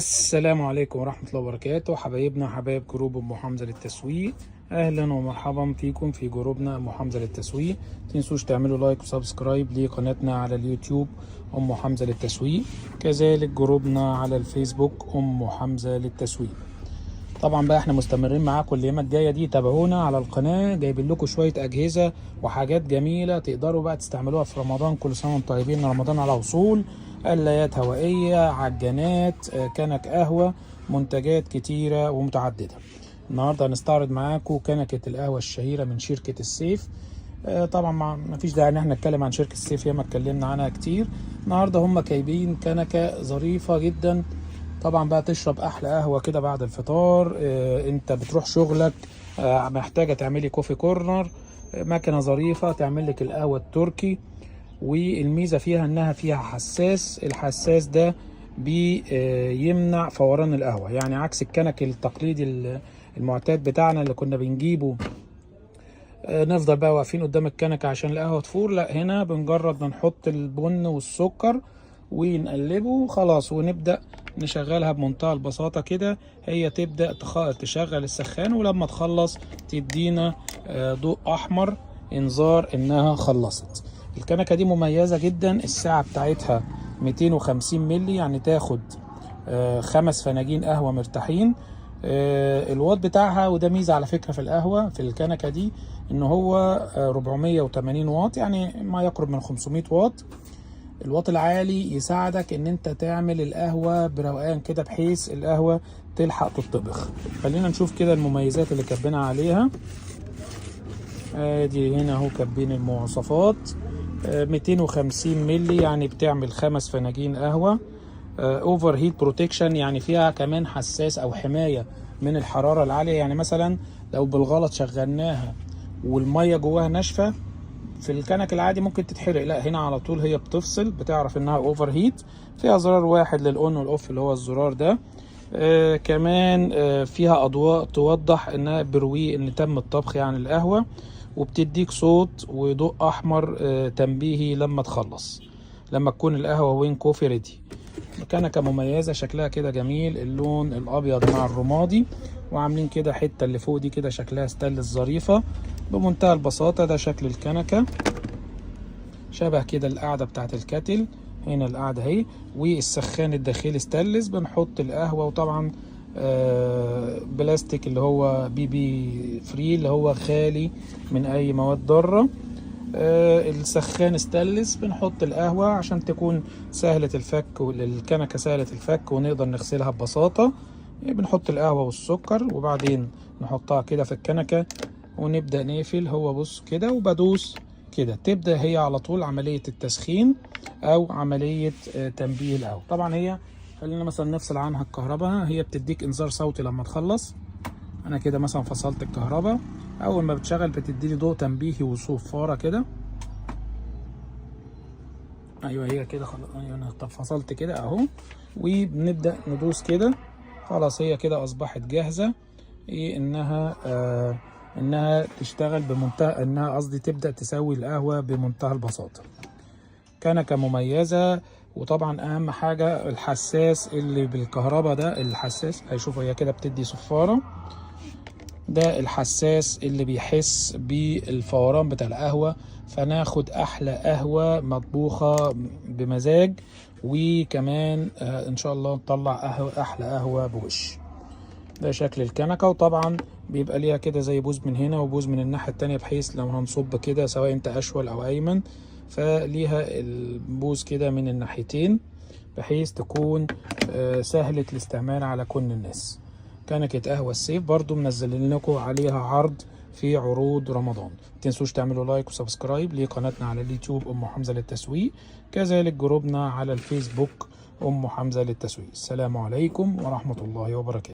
السلام عليكم ورحمة الله وبركاته. حبايبنا حبايب جروب أم حمزة للتسويق، أهلا ومرحبا فيكم في جروبنا أم حمزة للتسويق. متنسوش تعملوا لايك وسبسكرايب لقناتنا على اليوتيوب أم حمزة للتسويق، كذلك جروبنا على الفيسبوك أم حمزة للتسويق. طبعا بقى احنا مستمرين معاكم الأيام الجاية دي، تابعونا على القناة، جايبين لكم شوية أجهزة وحاجات جميلة تقدروا بقى تستعملوها في رمضان. كل سنة وانتم طيبين، رمضان على وصول. قلايات هوائية، عجانات، كنك قهوة، منتجات كتيرة ومتعددة. النهاردة هنستعرض معاكم كنكة القهوة الشهيرة من شركة السيف. طبعا ما فيش داعي ان احنا نتكلم عن شركة السيف، ياما اتكلمنا عنها كتير. النهاردة هم جايبين كنكة ظريفة جدا. طبعا بقى تشرب احلى قهوة كده بعد الفطار، انت بتروح شغلك، محتاجة تعملي كوفي كورنر، مكنة ظريفة تعمل لك القهوة التركي. والميزة فيها انها فيها حساس، الحساس ده بيمنع فوران القهوة، يعني عكس الكنك التقليدي المعتاد بتاعنا اللي كنا بنجيبه نفضل بقى واقفين قدام الكنكة عشان القهوة تفور. لا، هنا بنجرد بنحط البن والسكر ونقلبه خلاص، ونبدأ نشغلها بمنتهى البساطة كده. هي تبدأ تشغل السخان، ولما تخلص تدينا ضوء أحمر، إنذار إنها خلصت. الكنكة دي مميزة جدا، الساعة بتاعتها 250 ملي، يعني تاخد 5 فناجين قهوة مرتاحين. الواط بتاعها، وده ميزة على فكرة في القهوة في الكنكة دي، ان هو 480 واط، يعني ما يقرب من 500 واط. الواط العالي يساعدك ان انت تعمل القهوة بروقان كده، بحيث القهوة تلحق تطبخ. خلينا نشوف كده المميزات اللي كاتبينها عليها. ادي هنا اهو كاتبين المواصفات. 250 ملي، يعني بتعمل 5 فناجين قهوة. اوفر هيت بروتكشن، يعني فيها كمان حساس او حماية من الحرارة العالية. يعني مثلا لو بالغلط شغلناها والمية جواها ناشفة، في الكنك العادي ممكن تتحرق، لا هنا على طول هي بتفصل، بتعرف انها اوفر هيت. فيها زرار واحد للاون والاوف، اللي هو الزرار ده. كمان فيها اضواء توضح انها بروي ان تم الطبخ يعني القهوة، وبتديك صوت وضوء احمر تنبيهي لما تخلص، لما تكون القهوة وين كوفي ريدي. كنكة مميزة، شكلها كده جميل، اللون الابيض مع الرمادي، وعاملين كده حتة اللي فوق دي كده شكلها ستانلس ظريفة بمنتهى البساطة. ده شكل الكنكة، شبه كده القاعدة بتاعت الكاتل. هنا القاعدة اهي، والسخان الداخلي ستانلس، بنحط القهوة. وطبعا بلاستيك اللي هو بي فري، اللي هو خالي من اي مواد ضارة. السخان ستانلس، بنحط القهوة عشان تكون سهلة الفك، والكنكة سهلة الفك ونقدر نغسلها ببساطة. بنحط القهوة والسكر، وبعدين نحطها كده في الكنكة ونبدأ نقفل. هو بص كده، وبدوس كده تبدأ هي على طول عملية التسخين أو عملية تنبيه القهوة. طبعا هي خلينا مثلا نفصل عنها الكهرباء، هي بتديك إنذار صوتي لما تخلص. أنا كده مثلا فصلت الكهرباء، أول ما بتشغل بتديلي ضوء تنبيهي وصفارة كده. أيوه هي كده خلاص، أيوه أنا فصلت كده أهو، وبنبدأ ندوس كده. خلاص هي كده أصبحت جاهزة انها تشتغل بمنتهى، انها قصدي تبدأ تسوي القهوة بمنتهى البساطة. كنكة مميزة. وطبعا اهم حاجة الحساس اللي بالكهرباء ده، الحساس هيشوفوا هي كده بتدي صفارة، ده الحساس اللي بيحس بالفوران بتاع القهوة، فناخد احلى قهوة مطبوخة بمزاج. وكمان ان شاء الله نطلع احلى قهوة بوش. ده شكل الكنكة، وطبعا بيبقى ليها كده زي بوز من هنا وبوز من الناحية التانية، بحيث لو هنصب كده سواء انت اشول او ايمن، فليها البوز كده من الناحيتين، بحيث تكون سهلة الاستعمال على كل الناس. كنكة قهوة السيف برضو منزلين لكم عليها عرض في عروض رمضان. متنسوش تعملوا لايك وسبسكرايب لقناتنا على اليوتيوب أم حمزة للتسويق، كذلك جروبنا على الفيسبوك أم حمزة للتسويق. السلام عليكم ورحمة الله وبركاته.